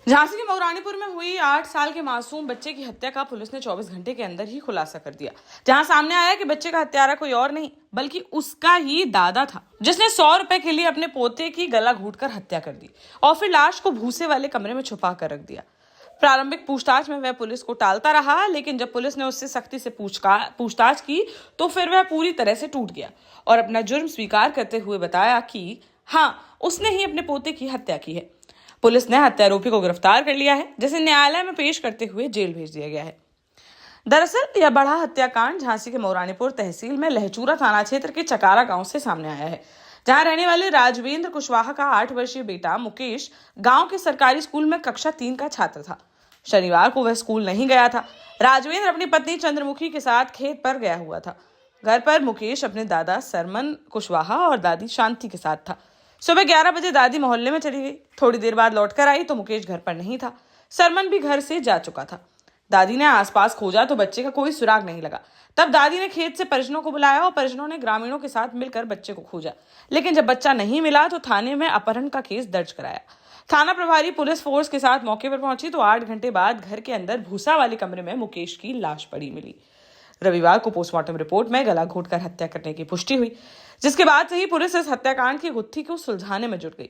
झांसी के मऊरानीपुर में हुई 8 साल के मासूम बच्चे की हत्या का पुलिस ने 24 घंटे के अंदर ही खुलासा कर दिया, जहां सामने आया कि बच्चे का हत्यारा कोई और नहीं बल्कि उसका ही दादा था, जिसने 100 रुपए के लिए अपने पोते की गला घूंटकर हत्या कर दी और फिर लाश को भूसे वाले कमरे में छुपा कर रख दिया। प्रारंभिक पूछताछ में वह पुलिस को टालता रहा, लेकिन जब पुलिस ने उससे सख्ती से पूछताछ की तो फिर वह पूरी तरह से टूट गया और अपना जुर्म स्वीकार करते हुए बताया कि हाँ, उसने ही अपने पोते की हत्या की है। पुलिस ने हत्यारोपी को गिरफ्तार कर लिया है, जिसे न्यायालय में पेश करते हुए जेल भेज दिया गया है। दरअसल यह बड़ा हत्याकांड झांसी के मऊरानीपुर तहसील में लहचूरा थाना क्षेत्र के चकारा गांव से सामने आया है, जहां रहने वाले राजवेंद्र कुशवाहा का 8 वर्षीय बेटा मुकेश गांव के सरकारी स्कूल में कक्षा 3 का छात्र था। शनिवार को वह स्कूल नहीं गया था। राजवेंद्र अपनी पत्नी चंद्रमुखी के साथ खेत पर गया हुआ था। घर पर मुकेश अपने दादा सरमन कुशवाहा और दादी शांति के साथ था। सुबह 11 बजे दादी मोहल्ले में चली गई। थोड़ी देर बाद लौटकर आई तो मुकेश घर पर नहीं था। सरमन भी घर से जा चुका था। दादी ने आसपास खोजा तो बच्चे का कोई सुराग नहीं लगा। तब दादी ने खेत से परिजनों को बुलाया और परिजनों ने ग्रामीणों के साथ मिलकर बच्चे को खोजा, लेकिन जब बच्चा नहीं मिला तो थाने में अपहरण का केस दर्ज कराया। थाना प्रभारी पुलिस फोर्स के साथ मौके पर पहुंची तो 8 घंटे बाद घर के अंदर भूसा वाले कमरे में मुकेश की लाश पड़ी मिली। रविवार को पोस्टमार्टम रिपोर्ट में गला घोंटकर हत्या करने की पुष्टि हुई, जिसके बाद से ही पुलिस इस हत्याकांड की गुत्थी को सुलझाने में जुट गई।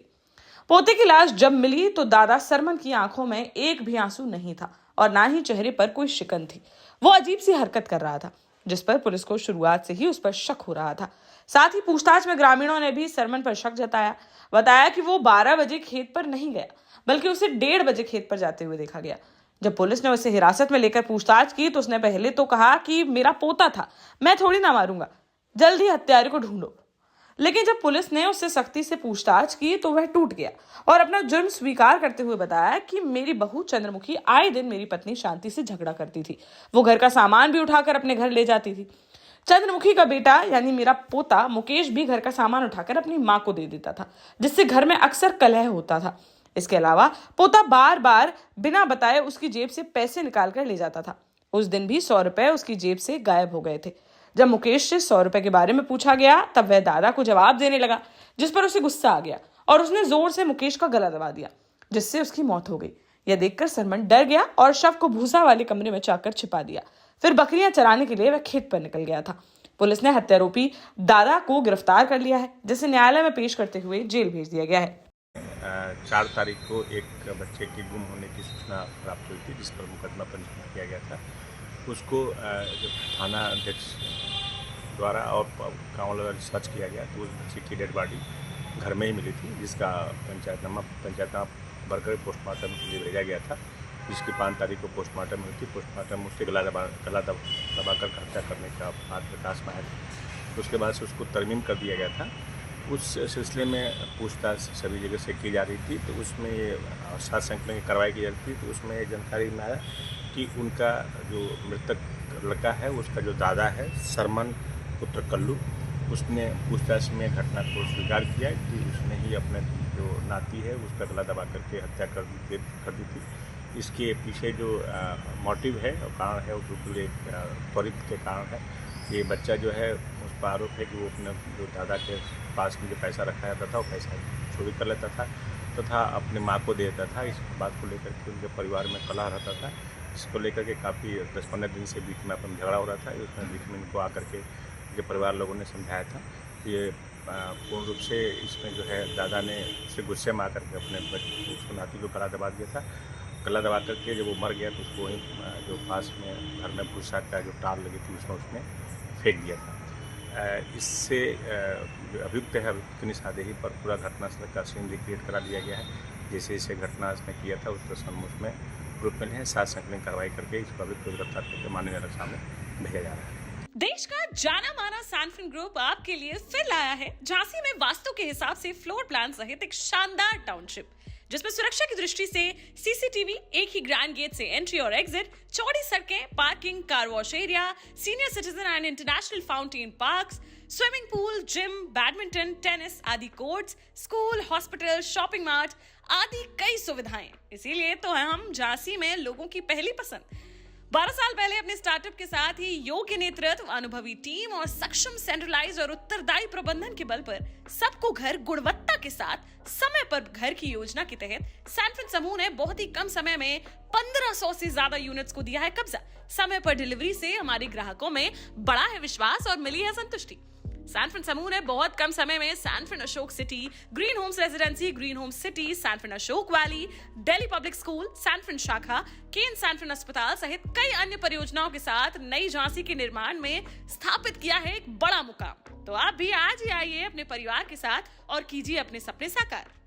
पोते की लाश जब मिली तो दादा सरमन की आंखों में एक भी आंसू नहीं था और ना ही चेहरे पर कोई शिकन थी। वो अजीब सी हरकत कर रहा था, जिस पर पुलिस को शुरुआत से ही उस पर शक हो रहा था। साथ ही पूछताछ में ग्रामीणों ने भी सरमन पर शक जताया। बताया कि वो 12 बजे खेत पर नहीं गया, बल्कि उसे 1:30 बजे खेत पर जाते हुए देखा गया। जब पुलिस ने उसे हिरासत में लेकर पूछताछ की तो उसने पहले तो कहा कि मेरा पोता था, मैं थोड़ी ना मारूंगा, जल्द ही हत्यारे को ढूंढो। लेकिन जब पुलिस ने उससे सख्ती से पूछताछ की तो वह टूट गया और अपना जुर्म स्वीकार करते हुए बताया कि मेरी बहू चंद्रमुखी आए दिन मेरी पत्नी शांति से झगड़ा करती थी। वो घर का सामान भी उठाकर अपने घर ले जाती थी। चंद्रमुखी का बेटा यानी मेरा पोता मुकेश भी घर का सामान उठाकर अपनी माँ को दे देता था, जिससे घर में अक्सर कलह होता था। इसके अलावा पोता बार बार बिना बताए उसकी जेब से पैसे निकाल कर ले जाता था। उस दिन भी 100 रुपए उसकी जेब से गायब हो गए थे। जब मुकेश से 100 रुपए के बारे में पूछा गया तब वह दादा को जवाब देने लगा, जिस पर उसे गुस्सा आ गया और उसने जोर से मुकेश का गला दबा दिया, जिससे उसकी मौत हो गई। यह देखकर सरमन डर गया और शव को भूसा वाले कमरे में जाकर छिपा दिया। फिर बकरियां चराने के लिए वह खेत पर निकल गया था। पुलिस ने हत्यारोपी दादा को गिरफ्तार कर लिया है, जिसे न्यायालय में पेश करते हुए जेल भेज दिया गया है। 4 तारीख को एक बच्चे के गुम होने की सूचना प्राप्त हुई थी, जिस पर मुकदमा पंजीकृत किया गया था। उसको जब थाना अध्यक्ष द्वारा और गाँव वालों रिसर्च किया गया तो उस बच्चे की डेड बॉडी घर में ही मिली थी, जिसका पंचायतनामा भरकर पोस्टमार्टम के लिए भेजा गया था, जिसकी 5 तारीख को पोस्टमार्टम हुई थी। पोस्टमार्टम उससे गला दबाकर हत्या करने का बात प्रकाश में आया था। उसके बाद से उसको तरमीम कर दिया गया था। उस सिलसिले में पूछताछ सभी जगह से की जा रही थी, तो उसमें 7 संख्या की कार्रवाई की जा रही थी। तो उसमें जानकारी में आया कि उनका जो मृतक लड़का है, उसका जो दादा है सरमन पुत्र कल्लू, उसने पूछताछ में घटना को स्वीकार किया कि उसने ही अपने जो नाती है उसका गला दबा करके हत्या कर दी थी। इसके पीछे जो मोटिव है और कारण है वो बिल्कुल एक त्वरित के कारण है। ये बच्चा जो है उस पर आरोप है कि वो अपने जो दादा के पास में जो पैसा रखा जाता था वो पैसा चोरी कर लेता था तथा अपनी माँ को दे देता था। इस बात को लेकर के उनके परिवार में कलह रहता था, इसको लेकर के काफ़ी 10-15 दिन से बीच में अपन झगड़ा हो रहा था। उसमें बीच में इनको आकर के जो परिवार लोगों ने समझाया था। ये पूर्ण रूप से इसमें जो है दादा ने उससे गुस्से में आकर के अपने उसको नाती को गला दबा दिया था। गला दबा करके जब वो मर गया तो उसको वहीं जो पास में घर में भूसा का जो टाल लगी थी उसमें फेंक दिया था। इससे जो अभियुक्त है, अभियुक्त की निशानदेही पर पूरा घटनास्थल का सीन रिक्रिएट करा दिया गया है। जैसे जैसे घटना इसने किया था उस पर सन्मुख में ग्रुप में है 7 संकलन कार्रवाई करके इस अभियुक्त को गिरफ्तार करके माननीय न्यायालय के सामने भेजा जा रहा है। देश का जाना माना सैनफिन ग्रुप आपके लिए फिर लाया है झांसी में वास्तु के हिसाब से फ्लोर प्लान सहित एक शानदार टाउनशिप, जिसमें सुरक्षा की दृष्टि से सीसीटीवी, एक ही ग्रैंड गेट से एंट्री और एग्जिट, चौड़ी सड़कें, parking, car wash area, senior citizen and international fountain parks, swimming pool, gym, badminton, tennis आदि courts, school, hospital, shopping mart आदि कई सुविधाएं। इसीलिए तो हम झांसी में लोगों की पहली पसंद। 12 साल पहले अपने स्टार्टअप के साथ ही योग्य नेतृत्व, अनुभवी टीम और सक्षम सेंट्रलाइज और उत्तरदायी प्रबंधन के बल पर सबको घर गुणवत्ता के साथ समय पर घर की योजना के तहत सैनफिन समूह ने बहुत ही कम समय में 1500 से ज्यादा यूनिट्स को दिया है कब्जा। समय पर डिलीवरी से हमारे ग्राहकों में बढ़ा है विश्वास और मिली है संतुष्टि। सैनफिन समूह ने बहुत कम समय में Sanfin Ashok city, green homes residency, green homes city, Sanfin Ashok valley, Delhi public school, Sanfin शाखा, केन सैनफिन अस्पताल सहित कई अन्य परियोजनाओं के साथ नई झांसी के निर्माण में स्थापित किया है एक बड़ा मुकाम। तो आप भी आज ही आइए अपने परिवार के साथ और कीजिए अपने सपने साकार।